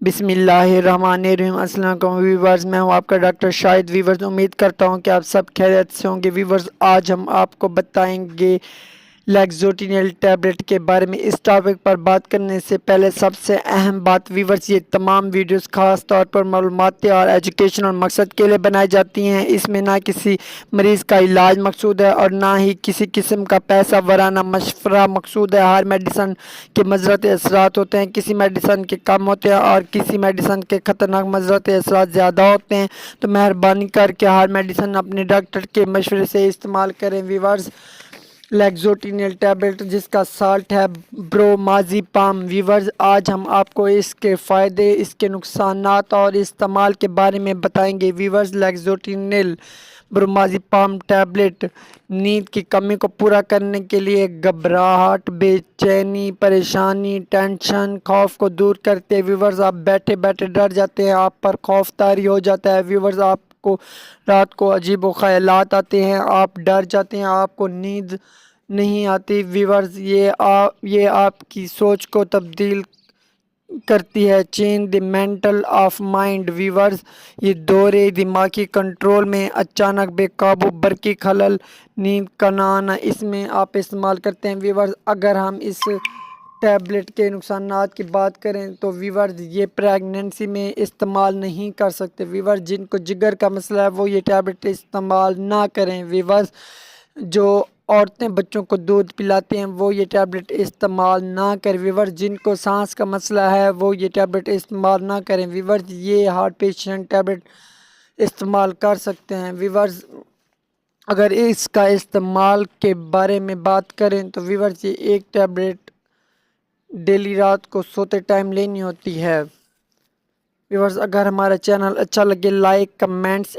بسم اللہ الرحمن الرحیم۔ السلام علیکم ویورز، میں ہوں آپ کا ڈاکٹر شاہد۔ ویورز، امید کرتا ہوں کہ آپ سب خیریت سے ہوں گے۔ ویورز، آج ہم آپ کو بتائیں گے لیگزوٹینل ٹیبلٹ کے بارے میں۔ اس ٹاپک پر بات کرنے سے پہلے سب سے اہم بات، ویورز، یہ تمام ویڈیوز خاص طور پر معلوماتی اور ایجوکیشنل مقصد کے لیے بنائی جاتی ہیں۔ اس میں نہ کسی مریض کا علاج مقصود ہے اور نہ ہی کسی قسم کا پیسہ ورانہ مشورہ مقصود ہے۔ ہر میڈیسن کے مضرات اثرات ہوتے ہیں، کسی میڈیسن کے کم ہوتے ہیں اور کسی میڈیسن کے خطرناک مضرات اثرات زیادہ ہوتے ہیں، تو مہربانی کر کے ہر میڈیسن اپنے ڈاکٹر کے مشورے سے استعمال کریں۔ ویورز، لیگزوٹینل ٹیبلٹ جس کا سالٹ ہے برومازیپام۔ ویورز، آج ہم آپ کو اس کے فائدے، اس کے نقصانات اور استعمال کے بارے میں بتائیں گے۔ ویورز، لیگزوٹینل برومازیپام ٹیبلٹ نیند کی کمی کو پورا کرنے کے لیے گھبراہٹ، بے چینی، پریشانی، ٹینشن، خوف کو دور کرتے ہیں۔ ویورز، آپ بیٹھے بیٹھے ڈر جاتے ہیں، آپ پر خوف طاری ہو جاتا ہے۔ ویورز، آپ کو رات کو عجیب و خیالات آتے ہیں، آپ ڈر جاتے ہیں، آپ کو نیند نہیں آتی۔ ویورز، یہ آپ کی سوچ کو تبدیل کرتی ہے۔ Change the mental of mind. Viewers, یہ دورے دماغی کنٹرول میں اچانک بے قابو برقی خلل، نیند کا نہ آنا، اس میں آپ استعمال کرتے ہیں۔ ویورز، اگر ہم اس ٹیبلٹ کے نقصانات کی بات کریں تو ویورز، یہ پریگننسی میں استعمال نہیں کر سکتے۔ ویورز، جن کو جگر کا مسئلہ ہے وہ یہ ٹیبلٹ استعمال نہ کریں۔ ویورز، جو عورتیں بچوں کو دودھ پلاتے ہیں وہ یہ ٹیبلٹ استعمال نہ کریں۔ ویورز، جن کو سانس کا مسئلہ ہے وہ یہ ٹیبلٹ استعمال نہ کریں۔ ویورز، یہ ہارٹ پیشنٹ ٹیبلٹ استعمال کر سکتے ہیں۔ ویورز، اگر اس کا استعمال کے بارے میں بات کریں تو ویورز، یہ ایک ٹیبلٹ ڈیلی رات کو سوتے ٹائم لینی ہوتی ہے۔ ویورز، اگر ہمارا چینل اچھا لگے، لائک، کمنٹس